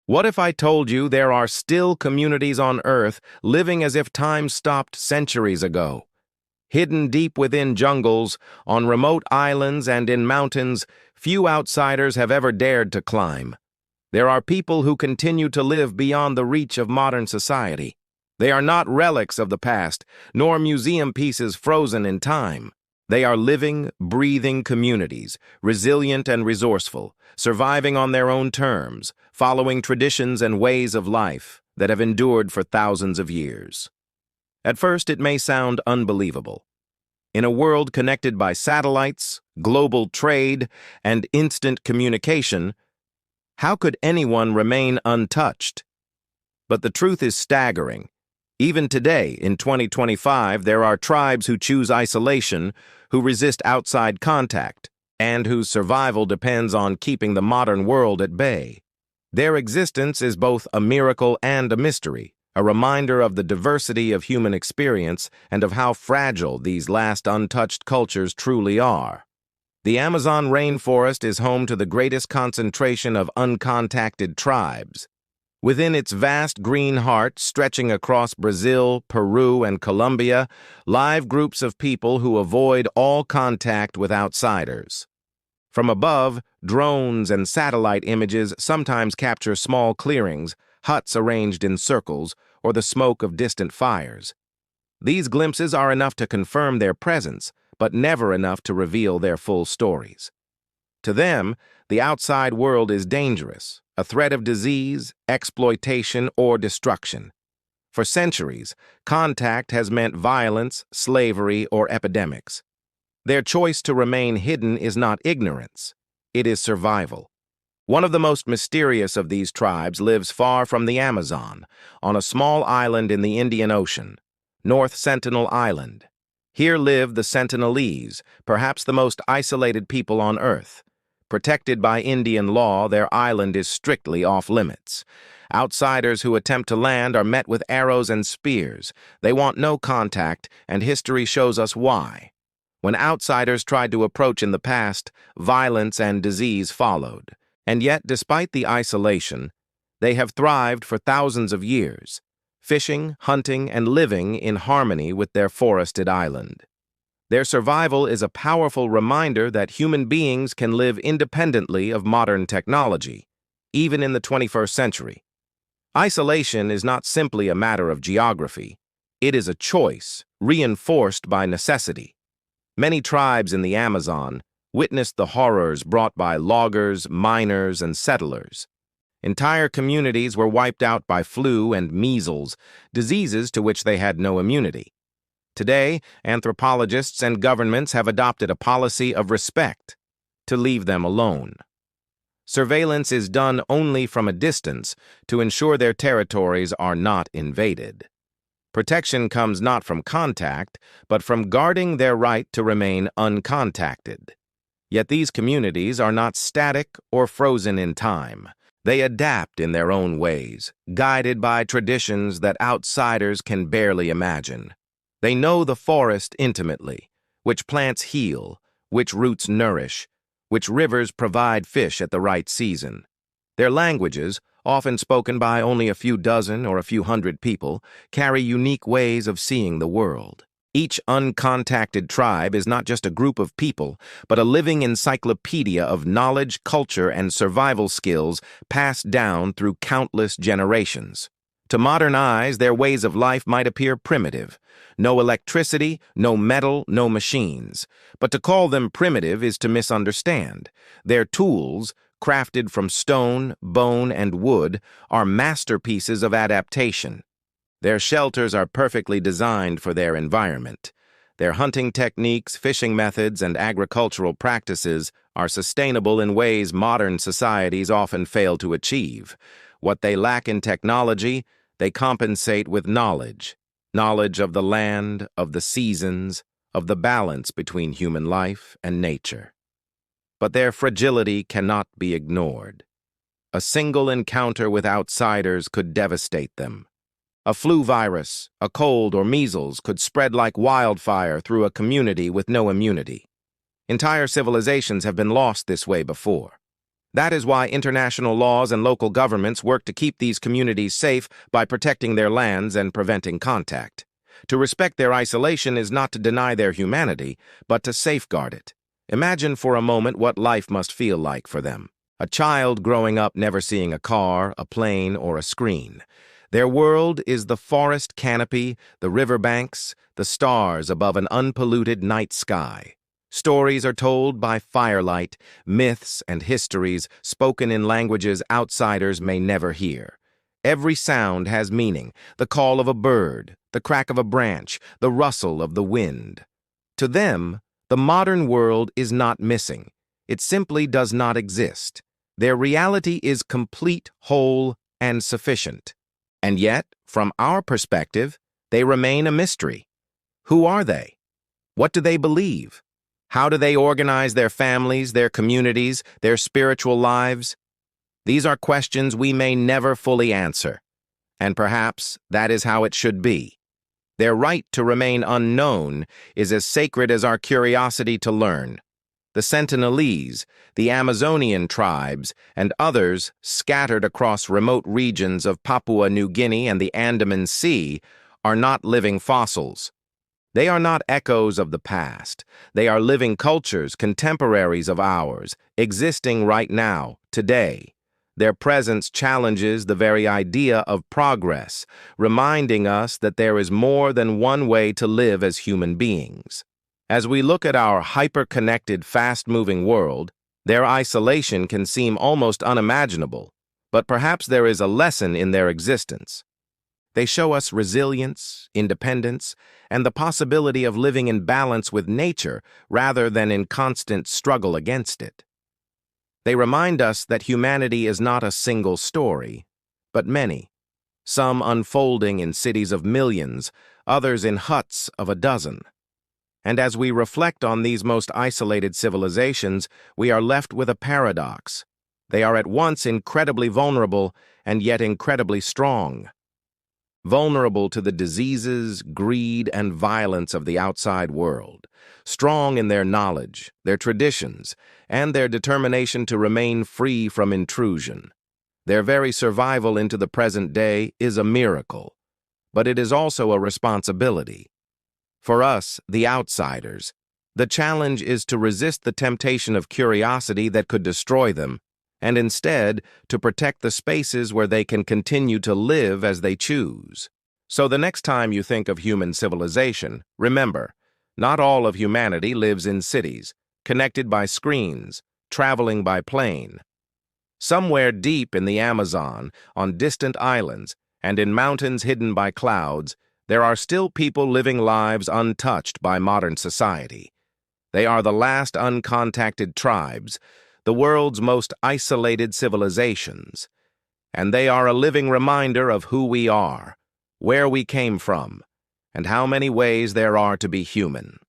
What if I told you there are still communities on Earth living as if time stopped centuries ago? Hidden deep within jungles, on remote islands and in mountains, few outsiders have ever dared to climb. There are people who continue to live beyond the reach of modern society. They are not relics of the past, nor museum pieces frozen in time. They are living, breathing communities, resilient and resourceful, surviving on their own terms, following traditions and ways of life that have endured for thousands of years. At first, it may sound unbelievable. In a world connected by satellites, global trade, and instant communication, how could anyone remain untouched? But the truth is staggering. Even today, in 2025, there are tribes who choose isolation, who resist outside contact, and whose survival depends on keeping the modern world at bay. Their existence is both a miracle and a mystery, a reminder of the diversity of human experience and of how fragile these last untouched cultures truly are. The Amazon rainforest is home to the greatest concentration of uncontacted tribes. Within its vast green heart, stretching across Brazil, Peru, and Colombia, live groups of people who avoid all contact with outsiders. From above, drones and satellite images sometimes capture small clearings, huts arranged in circles, or the smoke of distant fires. These glimpses are enough to confirm their presence, but never enough to reveal their full stories. To them, the outside world is dangerous, a threat of disease, exploitation, or destruction. For centuries, contact has meant violence, slavery, or epidemics. Their choice to remain hidden is not ignorance, it is survival. One of the most mysterious of these tribes lives far from the Amazon, on a small island in the Indian Ocean, North Sentinel Island. Here live the Sentinelese, perhaps the most isolated people on Earth. Protected by Indian law, their island is strictly off-limits. Outsiders who attempt to land are met with arrows and spears. They want no contact, and history shows us why. When outsiders tried to approach in the past, violence and disease followed. And yet, despite the isolation, they have thrived for thousands of years, fishing, hunting, and living in harmony with their forested island. Their survival is a powerful reminder that human beings can live independently of modern technology, even in the 21st century. Isolation is not simply a matter of geography. It is a choice, reinforced by necessity. Many tribes in the Amazon witnessed the horrors brought by loggers, miners, and settlers. Entire communities were wiped out by flu and measles, diseases to which they had no immunity. Today, anthropologists and governments have adopted a policy of respect, to leave them alone. Surveillance is done only from a distance to ensure their territories are not invaded. Protection comes not from contact, but from guarding their right to remain uncontacted. Yet these communities are not static or frozen in time. They adapt in their own ways, guided by traditions that outsiders can barely imagine. They know the forest intimately, which plants heal, which roots nourish, which rivers provide fish at the right season. Their languages, often spoken by only a few dozen or a few hundred people, carry unique ways of seeing the world. Each uncontacted tribe is not just a group of people, but a living encyclopedia of knowledge, culture, and survival skills passed down through countless generations. To modern eyes, their ways of life might appear primitive. No electricity, no metal, no machines. But to call them primitive is to misunderstand. Their tools, crafted from stone, bone, and wood, are masterpieces of adaptation. Their shelters are perfectly designed for their environment. Their hunting techniques, fishing methods, and agricultural practices are sustainable in ways modern societies often fail to achieve. What they lack in technology, they compensate with knowledge. Knowledge of the land, of the seasons, of the balance between human life and nature. But their fragility cannot be ignored. A single encounter with outsiders could devastate them. A flu virus, a cold, or measles could spread like wildfire through a community with no immunity. Entire civilizations have been lost this way before. That is why international laws and local governments work to keep these communities safe by protecting their lands and preventing contact. To respect their isolation is not to deny their humanity, but to safeguard it. Imagine for a moment what life must feel like for them. A child growing up never seeing a car, a plane, or a screen. Their world is the forest canopy, the riverbanks, the stars above an unpolluted night sky. Stories are told by firelight, myths and histories spoken in languages outsiders may never hear. Every sound has meaning, the call of a bird, the crack of a branch, the rustle of the wind. To them, the modern world is not missing. It simply does not exist. Their reality is complete, whole, and sufficient. And yet, from our perspective, they remain a mystery. Who are they? What do they believe? How do they organize their families, their communities, their spiritual lives? These are questions we may never fully answer, and perhaps that is how it should be. Their right to remain unknown is as sacred as our curiosity to learn. The Sentinelese, the Amazonian tribes, and others scattered across remote regions of Papua New Guinea and the Andaman Sea are not living fossils. They are not echoes of the past. They are living cultures, contemporaries of ours, existing right now, today. Their presence challenges the very idea of progress, reminding us that there is more than one way to live as human beings. As we look at our hyper-connected, fast-moving world, their isolation can seem almost unimaginable, but perhaps there is a lesson in their existence. They show us resilience, independence, and the possibility of living in balance with nature rather than in constant struggle against it. They remind us that humanity is not a single story, but many, some unfolding in cities of millions, others in huts of a dozen. And as we reflect on these most isolated civilizations, we are left with a paradox. They are at once incredibly vulnerable and yet incredibly strong. Vulnerable to the diseases, greed, and violence of the outside world, strong in their knowledge, their traditions, and their determination to remain free from intrusion. Their very survival into the present day is a miracle, but it is also a responsibility. For us, the outsiders, the challenge is to resist the temptation of curiosity that could destroy them, and instead to protect the spaces where they can continue to live as they choose. So the next time you think of human civilization, remember, not all of humanity lives in cities, connected by screens, traveling by plane. Somewhere deep in the Amazon, on distant islands, and in mountains hidden by clouds, there are still people living lives untouched by modern society. They are the last uncontacted tribes, the world's most isolated civilizations, and they are a living reminder of who we are, where we came from, and how many ways there are to be human.